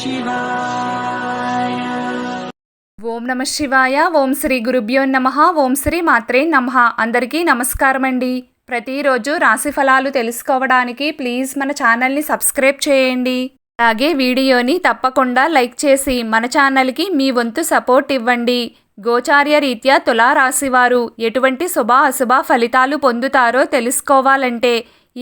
శివాయ. ఓం నమ శివాయ. ఓం శ్రీ గురుభ్యో నమః. ఓం శ్రీ మాత్రే నమః. అందరికీ నమస్కారం అండి. ప్రతిరోజు రాశి ఫలాలు తెలుసుకోవడానికి ప్లీజ్ మన ఛానల్ని సబ్స్క్రైబ్ చేయండి. అలాగే వీడియోని తప్పకుండా లైక్ చేసి మన ఛానల్కి మీ వంతు సపోర్ట్ ఇవ్వండి. గోచార్య రీత్యా తులారాశివారు ఎటువంటి శుభ అశుభ ఫలితాలు పొందుతారో తెలుసుకోవాలంటే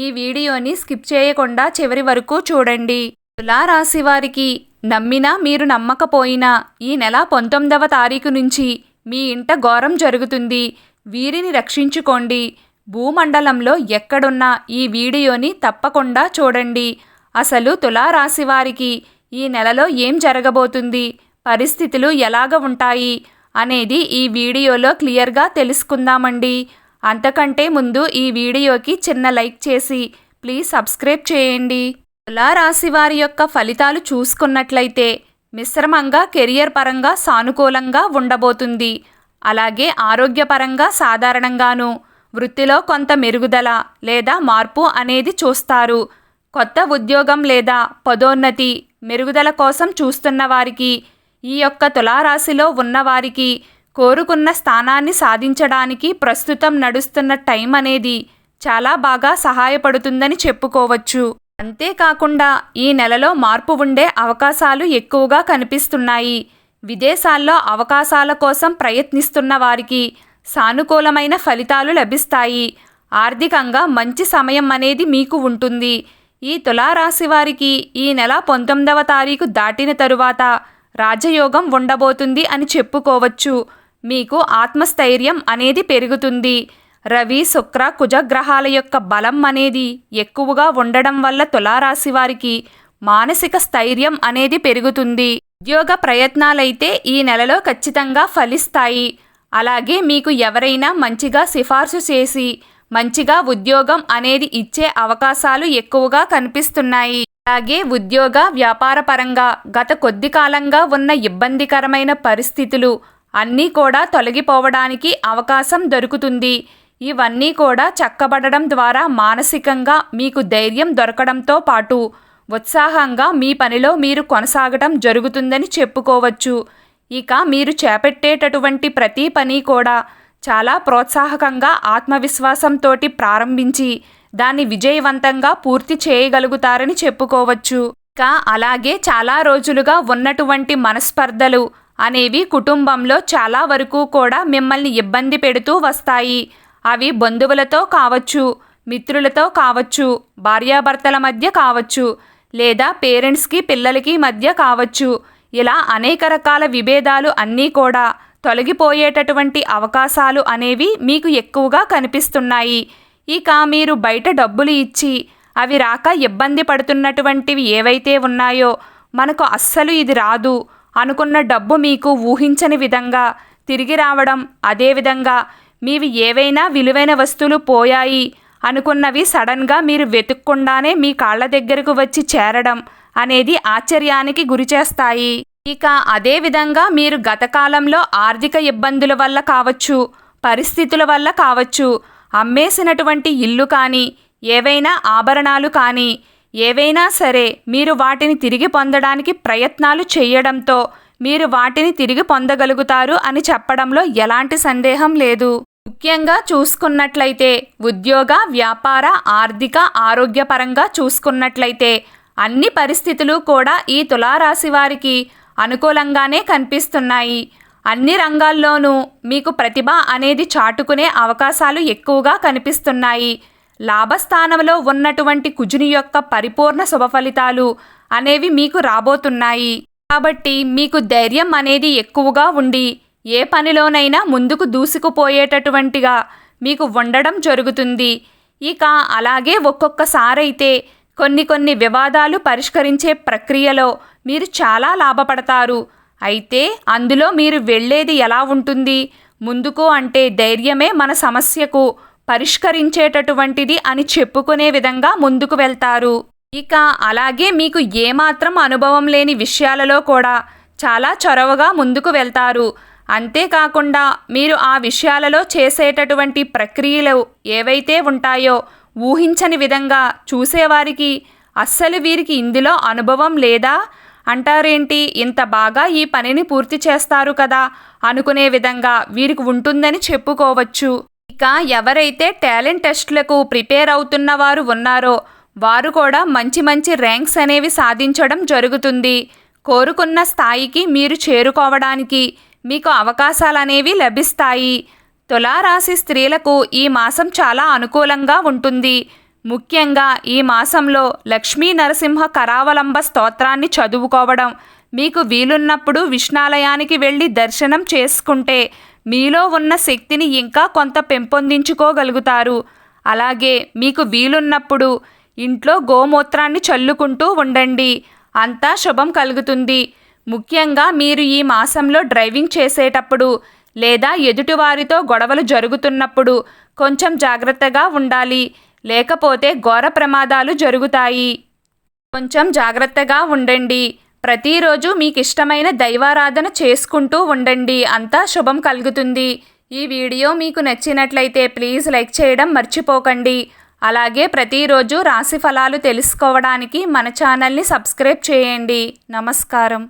ఈ వీడియోని స్కిప్ చేయకుండా చివరి వరకు చూడండి. తులారాశివారికి నమ్మినా మీరు నమ్మకపోయినా ఈ నెల 19వ తారీఖు నుంచి మీ ఇంట ఘోరం జరుగుతుంది. వీరిని రక్షించుకోండి. భూమండలంలో ఎక్కడున్నా ఈ వీడియోని తప్పకుండా చూడండి. అసలు తులారాశివారికి ఈ నెలలో ఏం జరగబోతుంది, పరిస్థితులు ఎలాగ ఉంటాయి అనేది ఈ వీడియోలో క్లియర్గా తెలుసుకుందామండి. అంతకంటే ముందు ఈ వీడియోకి చిన్న లైక్ చేసి ప్లీజ్ సబ్స్క్రైబ్ చేయండి. తులారాశి వారి యొక్క ఫలితాలు చూసుకున్నట్లయితే మిశ్రమంగా కెరియర్ పరంగా సానుకూలంగా ఉండబోతుంది. అలాగే ఆరోగ్యపరంగా సాధారణంగాను, వృత్తిలో కొంత మెరుగుదల లేదా మార్పు అనేది చూస్తారు. కొత్త ఉద్యోగం లేదా పదోన్నతి మెరుగుదల కోసం చూస్తున్న వారికి, ఈ యొక్క తులారాశిలో ఉన్నవారికి కోరుకున్న స్థానాన్ని సాధించడానికి ప్రస్తుతం నడుస్తున్న టైం అనేది చాలా బాగా సహాయపడుతుందని చెప్పుకోవచ్చు. అంతేకాకుండా ఈ నెలలో మార్పు ఉండే అవకాశాలు ఎక్కువగా కనిపిస్తున్నాయి. విదేశాల్లో అవకాశాల కోసం ప్రయత్నిస్తున్న వారికి సానుకూలమైన ఫలితాలు లభిస్తాయి. ఆర్థికంగా మంచి సమయం అనేది మీకు ఉంటుంది. ఈ తులారాశి వారికి ఈ నెల 19వ తారీఖు దాటిన తరువాత రాజయోగం ఉండబోతుంది అని చెప్పుకోవచ్చు. మీకు ఆత్మస్థైర్యం అనేది పెరుగుతుంది. రవి, శుక్ర, కుజ గ్రహాల యొక్క బలం అనేది ఎక్కువగా ఉండడం వల్ల తులారాశి వారికి మానసిక స్థైర్యం అనేది పెరుగుతుంది. ఉద్యోగ ప్రయత్నాలైతే ఈ నెలలో ఖచ్చితంగా ఫలిస్తాయి. అలాగే మీకు ఎవరైనా మంచిగా సిఫార్సు చేసి మంచిగా ఉద్యోగం అనేది ఇచ్చే అవకాశాలు ఎక్కువగా కనిపిస్తున్నాయి. అలాగే ఉద్యోగ వ్యాపార పరంగా గత కొద్ది కాలంగా ఉన్న ఇబ్బందికరమైన పరిస్థితులు అన్నీ కూడా తొలగిపోవడానికి అవకాశం దొరుకుతుంది. ఇవన్నీ కూడా చక్కబడడం ద్వారా మానసికంగా మీకు ధైర్యం దొరకడంతో పాటు ఉత్సాహంగా మీ పనిలో మీరు కొనసాగడం జరుగుతుందని చెప్పుకోవచ్చు. ఇక మీరు చేపట్టేటటువంటి ప్రతి పని కూడా చాలా ప్రోత్సాహకంగా ఆత్మవిశ్వాసంతో ప్రారంభించి దాన్ని విజయవంతంగా పూర్తి చేయగలుగుతారని చెప్పుకోవచ్చు. ఇక అలాగే చాలా రోజులుగా ఉన్నటువంటి మనస్పర్ధలు అనేవి కుటుంబంలో చాలా వరకు కూడా మిమ్మల్ని ఇబ్బంది పెడుతూ వస్తాయి. అవి బంధువులతో కావచ్చు, మిత్రులతో కావచ్చు, భార్యాభర్తల మధ్య కావచ్చు, లేదా పేరెంట్స్కి పిల్లలకి మధ్య కావచ్చు. ఇలా అనేక రకాల విభేదాలు అన్నీ కూడా తొలగిపోయేటటువంటి అవకాశాలు అనేవి మీకు ఎక్కువగా కనిపిస్తున్నాయి. ఇక మీరు బయట డబ్బులు ఇచ్చి అవి రాక ఇబ్బంది పడుతున్నటువంటివి ఏవైతే ఉన్నాయో, మనకు అస్సలు ఇది రాదు అనుకున్న డబ్బు మీకు ఊహించని విధంగా తిరిగి రావడం, అదేవిధంగా మీవి ఏవైనా విలువైన వస్తువులు పోయాయి అనుకున్నవి సడన్గా మీరు వెతుక్కుండానే మీ కాళ్ళ దగ్గరకు వచ్చి చేరడం అనేది ఆశ్చర్యానికి గురిచేస్తాయి. ఇక అదేవిధంగా మీరు గతకాలంలో ఆర్థిక ఇబ్బందుల వల్ల కావచ్చు, పరిస్థితుల వల్ల కావచ్చు, అమ్మేసినటువంటి ఇల్లు కానీ, ఏవైనా ఆభరణాలు కానీ, ఏవైనా సరే మీరు వాటిని తిరిగి పొందడానికి ప్రయత్నాలు చేయడంతో మీరు వాటిని తిరిగి పొందగలుగుతారు అని చెప్పడంలో ఎలాంటి సందేహం లేదు. ముఖ్యంగా చూసుకున్నట్లయితే ఉద్యోగ, వ్యాపార, ఆర్థిక, ఆరోగ్యపరంగా చూసుకున్నట్లయితే అన్ని పరిస్థితులు కూడా ఈ తులారాశి వారికి అనుకూలంగానే కనిపిస్తున్నాయి. అన్ని రంగాల్లోనూ మీకు ప్రతిభ అనేది చాటుకునే అవకాశాలు ఎక్కువగా కనిపిస్తున్నాయి. లాభస్థానంలో ఉన్నటువంటి కుజుని యొక్క పరిపూర్ణ శుభ ఫలితాలు అనేవి మీకు రాబోతున్నాయి. కాబట్టి మీకు ధైర్యం అనేది ఎక్కువగా ఉండి ఏ పనిలోనైనా ముందుకు దూసుకుపోయేటటువంటిగా మీకు ఉండడం జరుగుతుంది. ఇక అలాగే ఒక్కొక్కసారైతే కొన్ని వివాదాలు పరిష్కరించే ప్రక్రియలో మీరు చాలా లాభపడతారు. అయితే అందులో మీరు వెళ్ళేది ఎలా ఉంటుంది? ముందుకు అంటే ధైర్యమే మన సమస్యకు పరిష్కరించేటటువంటిది అని చెప్పుకునే విధంగా ముందుకు వెళ్తారు. ఇక అలాగే మీకు ఏమాత్రం అనుభవం లేని విషయాలలో కూడా చాలా చొరవగా ముందుకు వెళ్తారు. అంతేకాకుండా మీరు ఆ విషయాలలో చేసేటటువంటి ప్రక్రియలు ఏవైతే ఉంటాయో ఊహించని విధంగా చూసేవారికి అస్సలు వీరికి ఇందులో అనుభవం లేదా అంటారేంటి, ఇంత బాగా ఈ పనిని పూర్తి చేస్తారు కదా అనుకునే విధంగా వీరికి ఉంటుందని చెప్పుకోవచ్చు. ఇక ఎవరైతే టాలెంట్ టెస్టులకు ప్రిపేర్ అవుతున్న వారు ఉన్నారో వారు కూడా మంచి మంచి ర్యాంక్స్ అనేవి సాధించడం జరుగుతుంది. కోరుకున్న స్థాయికి మీరు చేరుకోవడానికి మీకు అవకాశాలు అనేవి లభిస్తాయి. తులారాశి స్త్రీలకు ఈ మాసం చాలా అనుకూలంగా ఉంటుంది. ముఖ్యంగా ఈ మాసంలో లక్ష్మీ నరసింహ కరావలంబ స్తోత్రాన్ని చదువుకోవడం, మీకు వీలున్నప్పుడు విష్ణాలయానికి వెళ్ళి దర్శనం చేసుకుంటే మీలో ఉన్న శక్తిని ఇంకా కొంత పెంపొందించుకోగలుగుతారు. అలాగే మీకు వీలున్నప్పుడు ఇంట్లో గోమూత్రాన్ని చల్లుకుంటూ ఉండండి, అంతా శుభం కలుగుతుంది. ముఖ్యంగా మీరు ఈ మాసంలో డ్రైవింగ్ చేసేటప్పుడు లేదా ఎదుటివారితో గొడవలు జరుగుతున్నప్పుడు కొంచెం జాగ్రత్తగా ఉండాలి, లేకపోతే ఘోర ప్రమాదాలు జరుగుతాయి. కొంచెం జాగ్రత్తగా ఉండండి. ప్రతిరోజు మీకు ఇష్టమైన దైవారాధన చేసుకుంటూ ఉండండి, అంతా శుభం కలుగుతుంది. ఈ వీడియో మీకు నచ్చినట్లయితే ప్లీజ్ లైక్ చేయడం మర్చిపోకండి. అలాగే ప్రతిరోజు రాశి ఫలాలు తెలుసుకోవడానికి మన ఛానల్ని సబ్స్క్రైబ్ చేయండి. నమస్కారం.